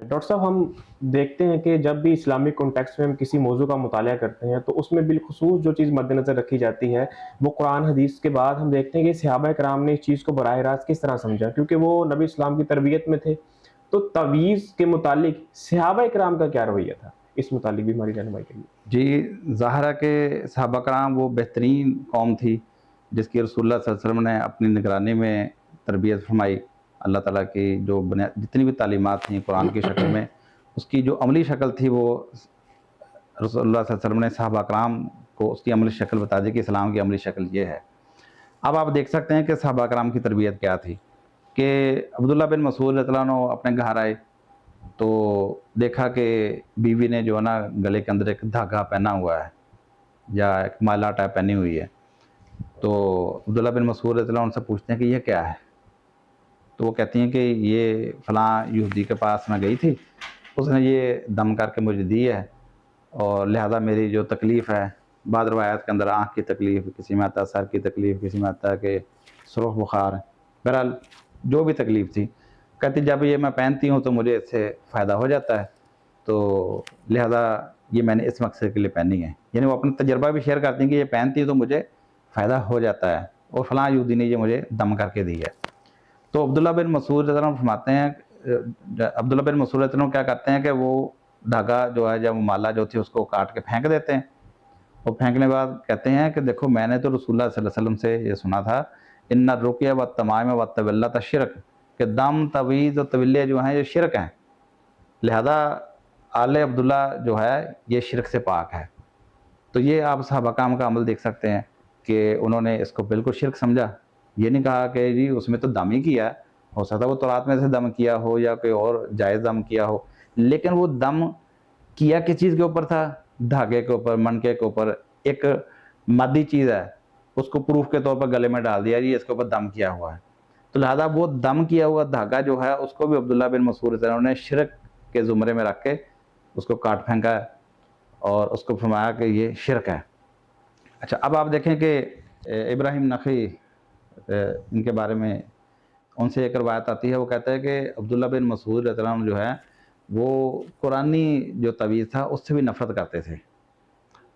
Doctor صاحب، ہم دیکھتے ہیں کہ جب بھی اسلامک کانٹیکسٹ میں ہم کسی موضوع کا مطالعہ کرتے ہیں تو اس میں بالخصوص جو چیز مد نظر رکھی جاتی ہے وہ قرآن حدیث کے بعد ہم دیکھتے ہیں کہ صحابہ کرام نے اس چیز کو براہ راست کس طرح سمجھا، کیونکہ وہ نبی اسلام کی تربیت میں تھے۔ تو تعویذ کے متعلق صحابہ کرام کا کیا رویہ تھا، اس متعلق بھی ہماری رہنمائی کریے۔ جی، ظاہر ہے کہ صحابہ کرام وہ بہترین قوم تھی جس کی رسول اللہ صلی اللہ علیہ وسلم نے اپنی نگرانی میں تربیت فرمائی۔ اللہ تعالیٰ کی جو جتنی بھی تعلیمات تھیں قرآن کی شکل میں، اس کی جو عملی شکل تھی وہ رسول اللہ صلی اللہ علیہ وسلم نے صحابہ کرام کو اس کی عملی شکل بتا دی کہ اسلام کی عملی شکل یہ ہے۔ اب آپ دیکھ سکتے ہیں کہ صحابہ کرام کی تربیت کیا تھی کہ عبداللہ بن مسعود رضی اللہ عنہ اپنے گھر آئے تو دیکھا کہ بیوی نے جو ہے نا گلے کے اندر ایک دھاگا پہنا ہوا ہے یا ایک مالا ٹائپ پہنی ہوئی ہے۔ تو عبداللہ بن مسعود رضی اللہ عنہ ان سے پوچھتے ہیں کہ یہ کیا ہے؟ تو وہ کہتی ہیں کہ یہ فلاں یہودی کے پاس میں گئی تھی، اس نے یہ دم کر کے مجھے دی ہے، اور لہذا میری جو تکلیف ہے، بعض روایات کے اندر آنکھ کی تکلیف، کسی میں آتا ہے سر کی تکلیف، کسی میں آتا ہے کہ سرخ بخار، بہرحال جو بھی تکلیف تھی، کہتی جب یہ میں پہنتی ہوں تو مجھے اس سے فائدہ ہو جاتا ہے، تو لہذا یہ میں نے اس مقصد کے لیے پہنی ہے۔ یعنی وہ اپنا تجربہ بھی شیئر کرتی ہیں کہ یہ پہنتی ہے تو مجھے فائدہ ہو جاتا ہے، اور فلاں یہودی نے یہ مجھے دم کر کے دی ہے۔ تو عبداللہ بن مسعود رضی اللہ عنہ فرماتے ہیں، عبداللہ بن مسعود رضی اللہ عنہ کیا کرتے ہیں کہ وہ دھاگا جو ہے جب مالا جو تھی اس کو کاٹ کے پھینک دیتے ہیں، اور پھینکنے کے بعد کہتے ہیں کہ دیکھو میں نے تو رسول اللہ صلی اللہ علیہ وسلم سے یہ سنا تھا، ان الرقیہ والتمائم والتولۃ شرک، کہ دم، تویز اور طویلے جو ہیں یہ شرک ہیں، لہذا آل عبداللہ جو ہے یہ شرک سے پاک ہے۔ تو یہ آپ صحابہ کرام کا عمل دیکھ سکتے ہیں کہ انہوں نے اس کو بالکل شرک سمجھا۔ یہ نہیں کہا کہ جی اس میں تو دم ہی کیا ہے، ہو سکتا ہے وہ تورات میں سے دم کیا ہو یا کوئی اور جائز دم کیا ہو، لیکن وہ دم کیا کس چیز کے اوپر تھا؟ دھاگے کے اوپر، منکے کے اوپر، ایک مادی چیز ہے، اس کو پروف کے طور پر گلے میں ڈال دیا جی اس کے اوپر دم کیا ہوا ہے۔ تو لہذا وہ دم کیا ہوا دھاگا جو ہے اس کو بھی عبداللہ بن مسعود رضی اللہ عنہ نے شرک کے زمرے میں رکھ کے اس کو کاٹ پھینکا ہے اور اس کو فرمایا کہ یہ شرک ہے۔ اچھا، اب آپ دیکھیں کہ ابراہیم نخعی، ان کے بارے میں ان سے ایک روایت آتی ہے، وہ کہتا ہے کہ عبداللہ بن مسعود رضی اللہ عنہ جو ہے وہ قرآنی جو تعویذ تھا اس سے بھی نفرت کرتے تھے۔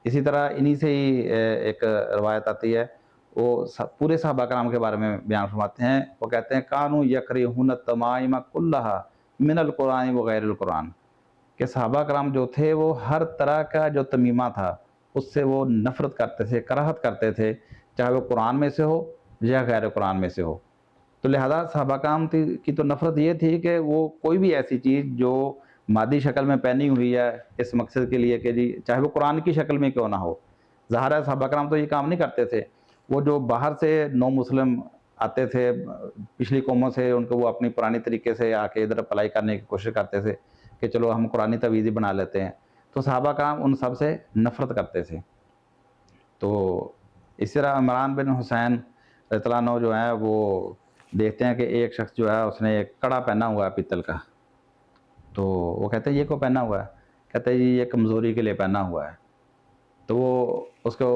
اسی طرح انہی سے ہی ایک روایت آتی ہے، وہ پورے صحابہ کرام کے بارے میں بیان فرماتے ہیں، وہ کہتے ہیں کانوا یکرہون التمائم کلھا من القرآن وغیر القرآن، کہ صحابہ کرام جو تھے وہ ہر طرح کا جو تمیمہ تھا اس سے وہ نفرت کرتے تھے، کراہت کرتے تھے، چاہے وہ قرآن میں سے ہو یا غیر قرآن میں سے ہو۔ تو لہذا صحابہ کرام کی تو نفرت یہ تھی کہ وہ کوئی بھی ایسی چیز جو مادی شکل میں پہنی ہوئی ہے اس مقصد کے لیے کہ جی چاہے وہ قرآن کی شکل میں کیوں نہ ہو، ظاہر ہے صحابہ کرام تو یہ کام نہیں کرتے تھے۔ وہ جو باہر سے نو مسلم آتے تھے پچھلی قوموں سے، ان کو وہ اپنی پرانی طریقے سے آ کے ادھر اپلائی کرنے کی کوشش کرتے تھے کہ چلو ہم قرآنی تعویذ بنا لیتے ہیں، تو صحابہ کرام ان سب سے نفرت کرتے تھے۔ تو اس طرح عمران بن حسین رضی اللہ عنہ جو ہیں وہ دیکھتے ہیں کہ ایک شخص جو ہے اس نے ایک کڑا پہنا ہوا ہے پیتل کا، تو وہ کہتے ہیں یہ کو پہنا ہوا ہے؟ کہتے ہیں جی یہ کمزوری کے لیے پہنا ہوا ہے۔ تو وہ اس کو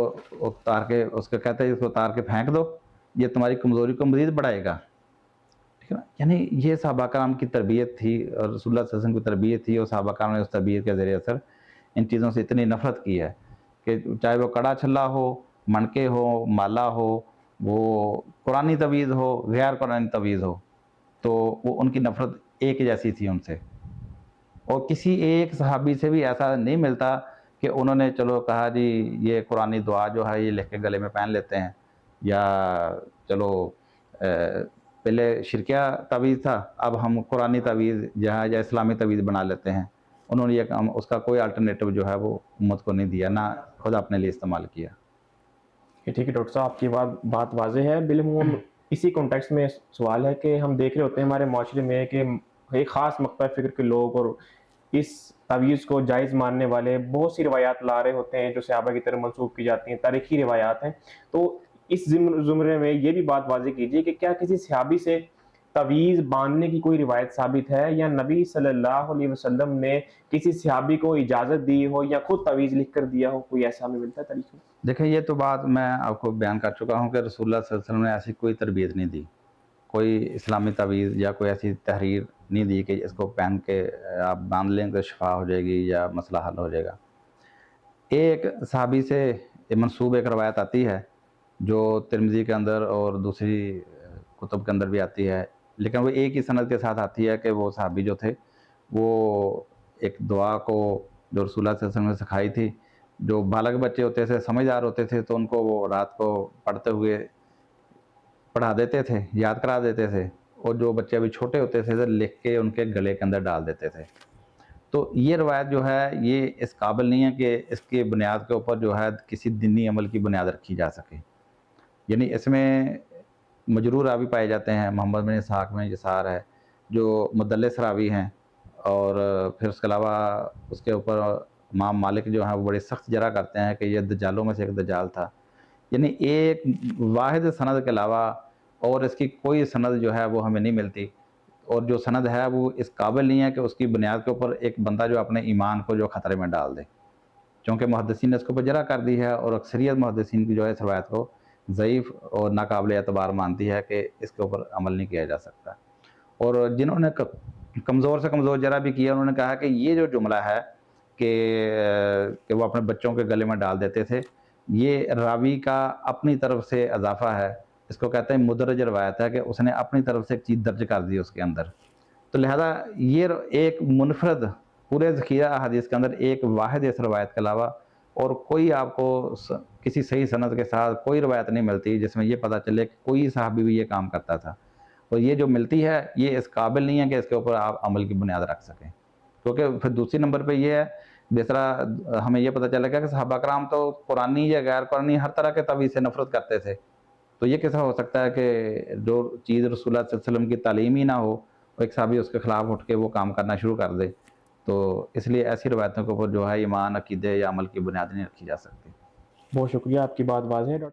اتار کے اس کو کہتے ہیں اس کو اتار کے پھینک دو، یہ تمہاری کمزوری کو مزید بڑھائے گا، ٹھیک ہے نا؟ یعنی یہ صحابہ کرام کی تربیت تھی اور رسول اللہ صلی اللہ علیہ وسلم کی تربیت تھی، اور صحابہ کرام نے اس تربیت کے ذریعے اثر ان چیزوں سے اتنی نفرت کی ہے کہ چاہے وہ کڑا چھلا ہو، منکے ہو، مالا ہو، وہ قرآنی تعویذ ہو، غیر قرآنی تعویذ ہو، تو وہ ان کی نفرت ایک جیسی تھی ان سے۔ اور کسی ایک صحابی سے بھی ایسا نہیں ملتا کہ انہوں نے چلو کہا جی یہ قرآنی دعا جو ہے یہ لکھ کے گلے میں پہن لیتے ہیں، یا چلو پہلے شرکیہ تعویذ تھا اب ہم قرآنی تعویذ جہاں یا اسلامی تعویذ بنا لیتے ہیں، انہوں نے یہ اس کا کوئی الٹرنیٹو جو ہے وہ امت کو نہیں دیا، نہ خود اپنے لیے استعمال کیا۔ ٹھیک ہے ڈاکٹر صاحب، آپ کی بات واضح ہے۔ بالعموم اسی کانٹیکسٹ میں سوال ہے کہ ہم دیکھ رہے ہوتے ہیں ہمارے معاشرے میں کہ ایک خاص مقطع فکر کے لوگ اور اس تعویذ کو جائز ماننے والے بہت سی روایات لا رہے ہوتے ہیں جو صحابہ کی طرف منسوب کی جاتی ہیں، تاریخی روایات ہیں۔ تو اس زمرے میں یہ بھی بات واضح کیجیے کہ کیا کسی صحابی سے تعویذ باندھنے کی کوئی روایت ثابت ہے، یا نبی صلی اللہ علیہ وسلم نے کسی صحابی کو اجازت دی ہو یا خود تعویذ لکھ کر دیا ہو؟ کوئی ایسا ہمیں ملتا ہے تاریخ میں؟ دیکھیں یہ تو بات میں آپ کو بیان کر چکا ہوں کہ رسول اللہ صلی اللہ علیہ وسلم نے ایسی کوئی تربیت نہیں دی، کوئی اسلامی تعویذ یا کوئی ایسی تحریر نہیں دی کہ اس کو پہن کے آپ باندھ لیں تو شفا ہو جائے گی یا مسئلہ حل ہو جائے گا۔ ایک صحابی سے منسوب ایک روایت آتی ہے جو ترمذی کے اندر اور دوسری کتب کے اندر بھی آتی ہے، لیکن وہ ایک ہی سند کے ساتھ آتی ہے کہ وہ صحابی جو تھے وہ ایک دعا کو جو رسول اللہ صلی اللہ علیہ وسلم نے سکھائی تھی، جو بالغ بچے ہوتے تھے، سمجھدار ہوتے تھے، تو ان کو وہ رات کو پڑھتے ہوئے پڑھا دیتے تھے، یاد کرا دیتے تھے، اور جو بچے ابھی چھوٹے ہوتے تھے لکھ کے ان کے گلے کے اندر ڈال دیتے تھے۔ تو یہ روایت جو ہے یہ اس قابل نہیں ہے کہ اس کی بنیاد کے اوپر جو ہے کسی دینی عمل کی بنیاد رکھی جا سکے، یعنی اس میں مجرور راوی پائے جاتے ہیں، محمد بن اسحاق میں یسار ہے جو مدلس راوی ہیں، اور پھر اس کے علاوہ اس کے اوپر امام مالک جو ہیں وہ بڑی سخت جرح کرتے ہیں کہ یہ دجالوں میں سے ایک دجال تھا، یعنی ایک واحد سند کے علاوہ اور اس کی کوئی سند جو ہے وہ ہمیں نہیں ملتی، اور جو سند ہے وہ اس قابل نہیں ہے کہ اس کی بنیاد کے اوپر ایک بندہ جو اپنے ایمان کو جو خطرے میں ڈال دے، چونکہ محدثین نے اس کے اوپر جرح کر دی ہے، اور اکثریت محدثین کی جو ہے اس روایت کو ضعیف اور ناقابل اعتبار مانتی ہے کہ اس کے اوپر عمل نہیں کیا جا سکتا۔ اور جنہوں نے کمزور سے کمزور جرح بھی کیا، انہوں نے کہا کہ یہ جو جملہ ہے کہ وہ اپنے بچوں کے گلے میں ڈال دیتے تھے، یہ راوی کا اپنی طرف سے اضافہ ہے، اس کو کہتے ہیں مدرج روایت ہے کہ اس نے اپنی طرف سے ایک چیز درج کر دی اس کے اندر، تو لہذا یہ ایک منفرد پورے ذخیرہ احادیث کے اندر ایک واحد اس روایت کے علاوہ اور کوئی آپ کو کسی صحیح سند کے ساتھ کوئی روایت نہیں ملتی جس میں یہ پتہ چلے کہ کوئی صحابی بھی یہ کام کرتا تھا، اور یہ جو ملتی ہے یہ اس قابل نہیں ہے کہ اس کے اوپر آپ عمل کی بنیاد رکھ سکیں، کیونکہ پھر دوسری نمبر پہ یہ ہے جس طرح ہمیں یہ پتہ چلا کہ صحابہ کرام تو قرآنی یا غیر قرآنی ہر طرح کے تویز سے نفرت کرتے تھے، تو یہ کیسا ہو سکتا ہے کہ جو چیز رسول اللہ صلی اللہ علیہ وسلم کی تعلیم ہی نہ ہو ایک صحابی اس کے خلاف اٹھ کے وہ کام کرنا شروع کر دے، تو اس لیے ایسی روایتوں کے اوپر جو ہے ایمان، عقیدے یا عمل کی بنیاد نہیں رکھی جا سکتی۔ بہت شکریہ، آپ کی بات واضح ہے ڈاکٹر